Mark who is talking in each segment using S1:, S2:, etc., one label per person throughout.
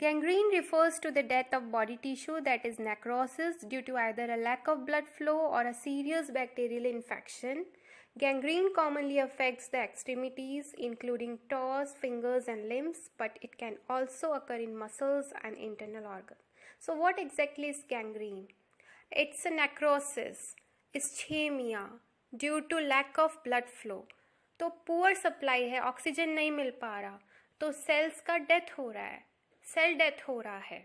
S1: Gangrene refers to the death of body tissue, that is necrosis, due to either a lack of blood flow or a serious bacterial infection. Gangrene commonly affects the extremities, including toes, fingers, and limbs, but it can also occur in muscles and internal organs. So what exactly is gangrene? It's a necrosis, ischemia, due to lack of blood flow. तो poor supply है, oxygen नहीं मिल पा रहा, तो sales का death हो रहा है, सेल डेथ हो रहा है.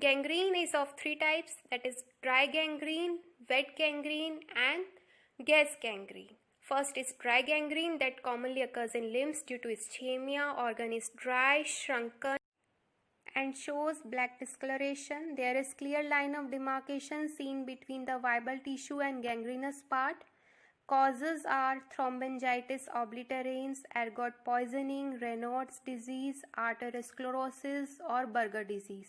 S1: Gangrene is of 3 types, that is dry gangrene, wet gangrene and gas gangrene. First is dry gangrene that commonly occurs in limbs due to ischemia. Organ is dry, shrunken and shows black discoloration. There is clear line of demarcation seen between the viable tissue and gangrenous part. Causes are thromboangiitis obliterans, ergot poisoning, Raynaud's disease, arteriosclerosis और burger disease.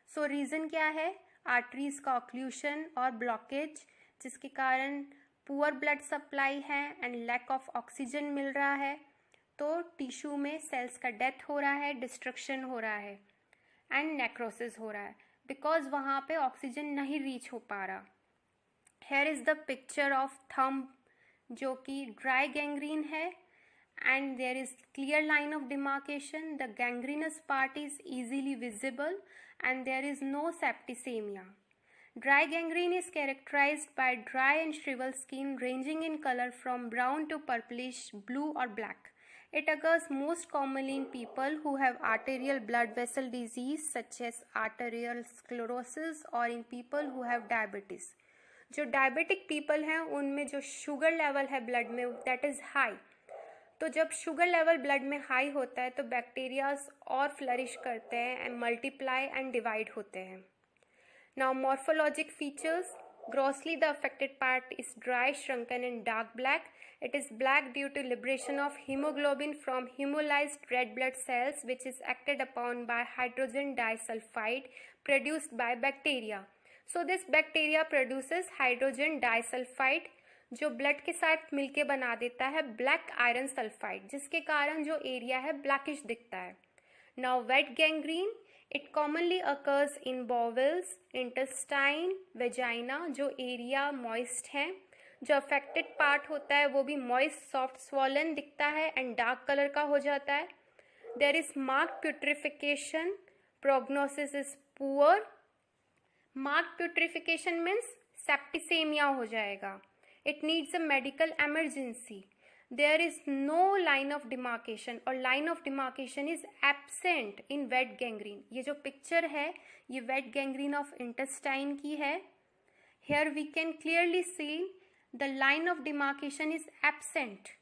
S1: सो reason क्या है? Arteries का occlusion और blockage, जिसके कारण poor blood supply है and lack of oxygen मिल रहा है, तो टिश्यू में सेल्स का डेथ हो रहा है, डिस्ट्रक्शन हो रहा है एंड नेक्रोसिस हो रहा है, बिकॉज वहाँ पे ऑक्सीजन नहीं रीच हो पा रहा. Here is the picture of thumb, जो कि ड्राई गैंग्रीन है and there is clear line of demarcation. The gangrenous part is easily visible and there is no septicemia. Dry gangrene is characterized by dry and shriveled skin ranging in color from brown to purplish, blue or black. It occurs most commonly in people who have arterial blood vessel disease such as arterial sclerosis or in people who have diabetes. जो diabetic people हैं उनमें जो sugar level है blood में that is high. तो जब sugar level blood में high होता है तो बैक्टीरियाज और फ्लरिश करते हैं एंड मल्टीप्लाई एंड डिवाइड होते हैं. Now morphologic features. Grossly the affected part is dry, shrunken and dark black. It is black due to liberation of hemoglobin from hemolyzed red blood cells which is acted upon by hydrogen disulfide produced by bacteria. So this bacteria produces hydrogen disulfide जो blood के साथ मिलके बना देता है black iron sulphide, जिसके कारण जो एरिया है ब्लैकिश दिखता है. Now wet gangrene. It commonly occurs in bowels, intestine, vagina, जो एरिया मॉइस्ट है. जो अफेक्टेड पार्ट होता है वो भी मॉइस्ट, सॉफ्ट, स्वॉलन दिखता है एंड डार्क कलर का हो जाता है. There is marked putrefaction. Prognosis is poor. Marked putrefaction means septicaemia हो जाएगा. It needs a medical emergency. There is no line of demarcation or line of demarcation is absent in wet gangrene. ये जो picture है ये wet gangrene of intestine की है. Here we can clearly see the line of demarcation is absent.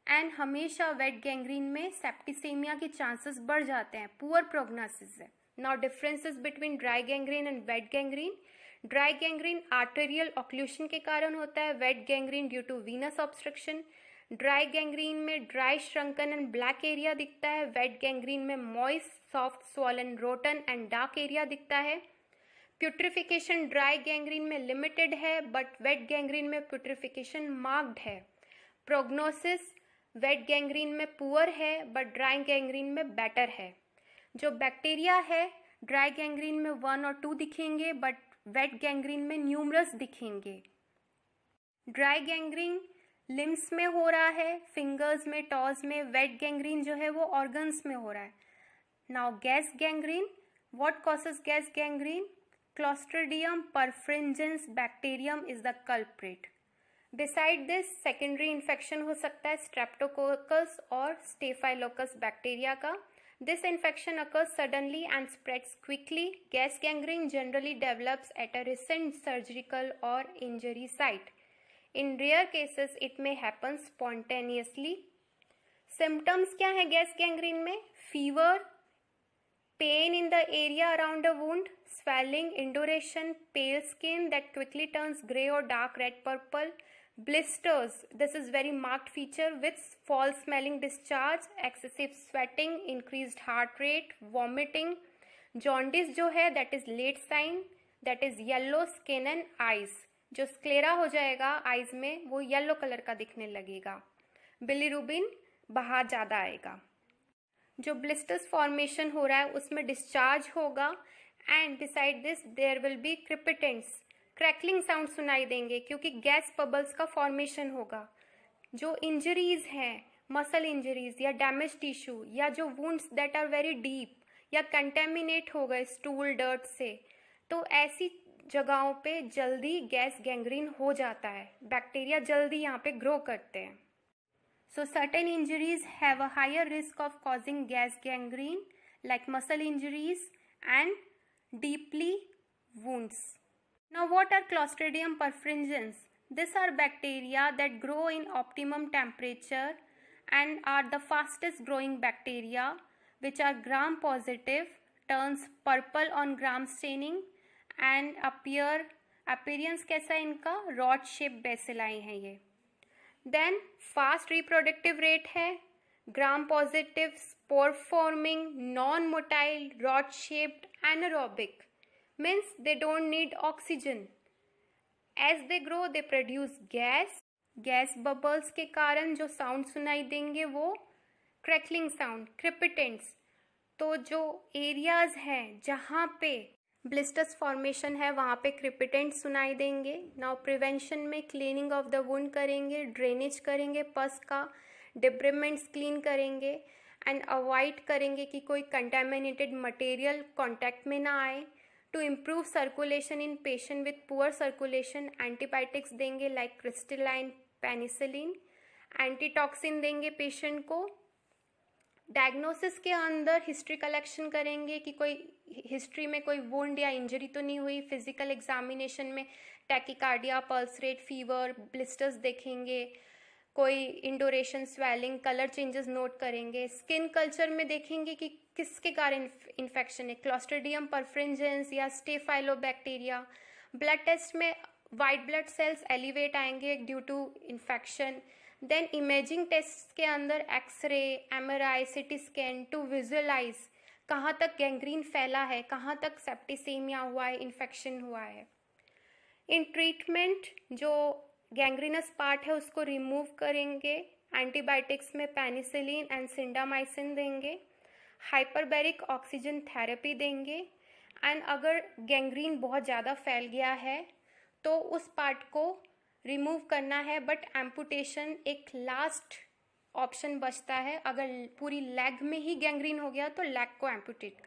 S1: And हमेशा wet gangrene में septicemia के chances बढ़ जाते हैं. Poor prognosis है. Now differences between dry gangrene and wet gangrene. Dry gangrene arterial occlusion के कारण होता है, wet gangrene due to venous obstruction. Dry gangrene में dry, shrunken and black area दिखता है. वेट गैंग्रीन में moist, soft, swollen, rotten and dark area दिखता है. प्यूट्रिफिकेशन ड्राई गैंग्रीन में लिमिटेड है बट वेट गैंग्रीन में प्यूट्रिफिकेशन मार्क्ड है. प्रोग्नोसिस वेट गैंग्रीन में पुअर है बट ड्राई गैंग्रीन में बेटर है. जो बैक्टीरिया है ड्राई गैंग्रीन में 1 और 2 दिखेंगे बट वेट गैंग्रीन में न्यूमरस दिखेंगे. ड्राई गैंग्रीन लिम्स में हो रहा है, फिंगर्स में, टॉज में. वेट गैंग्रीन जो है वो ऑर्गन्स में हो रहा है. Now gas gangrene. What causes gas gangrene? Clostridium perfringens bacterium is the culprit. Beside this secondary infection हो सकता है स्ट्रेप्टोकोकस और स्टेफाइलोकस बैक्टीरिया का. This infection occurs suddenly and spreads quickly. Gas gangrene generally develops at a recent surgical or injury site. In rare cases, it may happen spontaneously. Symptoms क्या है gas gangrene में? Fever, pain in the area around a wound, swelling, induration, pale skin that quickly turns gray or dark red purple, blisters, this is very marked feature with foul smelling discharge, excessive sweating, increased heart rate, vomiting. Jaundice जो है that is late sign, that is yellow skin and eyes. जो sclera हो जाएगा eyes में वो yellow colour का दिखने लगेगा. बिलीरुबिन बाहर ज़्यादा आएगा. जो ब्लिस्टर्स फॉर्मेशन हो रहा है उसमें डिस्चार्ज होगा and beside this there will be crepitants, crackling sound सुनाई देंगे क्योंकि गैस बबल्स का फॉर्मेशन होगा। जो इंजरीज हैं, मसल इंजरीज या डैमेज टिश्यू या जो wounds that are very deep या कंटेमिनेट हो गए स्टूल डर्ट से, तो ऐसी जगहों पे जल्दी गैस गैंग्रीन हो जाता है, बैक्टीरिया जल्दी यहाँ पे ग्रो करते हैं। So certain injuries have a higher risk of causing gas gangrene like muscle injuries and deeply wounds. Now what are Clostridium perfringens? These are bacteria that grow in optimum temperature and are the fastest growing bacteria which are gram positive, turns purple on gram staining and appearance कैसा है इनका, rod shaped bacilli है ये। Then fast reproductive rate है, gram positive, spore forming, non motile, rod shaped, anaerobic, means they don't need oxygen. As they grow they produce gas bubbles के कारण जो sound सुनाई देंगे वो क्रैकलिंग साउंड, क्रिपिटेंट्स। तो जो एरियाज हैं जहाँ पे ब्लिस्टर्स फॉर्मेशन है वहाँ पे क्रिपिटेंट सुनाई देंगे। नाउ प्रिवेंशन में क्लीनिंग ऑफ द वुंड करेंगे, ड्रेनेज करेंगे पस का, डिब्रिमेंट्स क्लीन करेंगे एंड अवॉइड करेंगे कि कोई कंटेमिनेटेड मटेरियल कांटेक्ट में ना आए। To improve circulation in patient with poor circulation antibiotics देंगे लाइक क्रिस्टलाइन, पेनिसिलिन, एंटीटॉक्सिन देंगे पेशेंट को। डायग्नोसिस के अंदर हिस्ट्री कलेक्शन करेंगे कि कोई हिस्ट्री में कोई वुंड या इंजरी तो नहीं हुई। फिजिकल एग्जामिनेशन में tachycardia, pulse rate, fever, blisters देखेंगे, कोई इंडोरेशन, स्वेलिंग, कलर चेंजेस नोट करेंगे। स्किन कल्चर में देखेंगे कि किसके कारण इन्फेक्शन है, क्लॉस्ट्रिडियम परफ्रिंजेंस या स्टेफाइलोबैक्टीरिया। ब्लड टेस्ट में वाइट ब्लड सेल्स एलिवेट आएंगे due to infection. Then imaging test के अंदर X ray, MRI, CT scan to visualize कहाँ तक गैंग्रीन फैला है, कहाँ तक सेप्टिसेमिया हुआ है, इन्फेक्शन हुआ है। इन ट्रीटमेंट जो गैंग्रीनस पार्ट है उसको रिमूव करेंगे, एंटीबायोटिक्स में पेनिसिलिन एंड सिंडामाइसिन देंगे, हाइपरबैरिक ऑक्सीजन थेरेपी देंगे एंड अगर गैंग्रीन बहुत ज़्यादा फैल गया है तो उस पार्ट को रिमूव करना है। बट एम्पुटेशन एक लास्ट ऑप्शन बचता है, अगर पूरी लेग में ही गैंग्रीन हो गया तो लेग को एम्पुटेट कर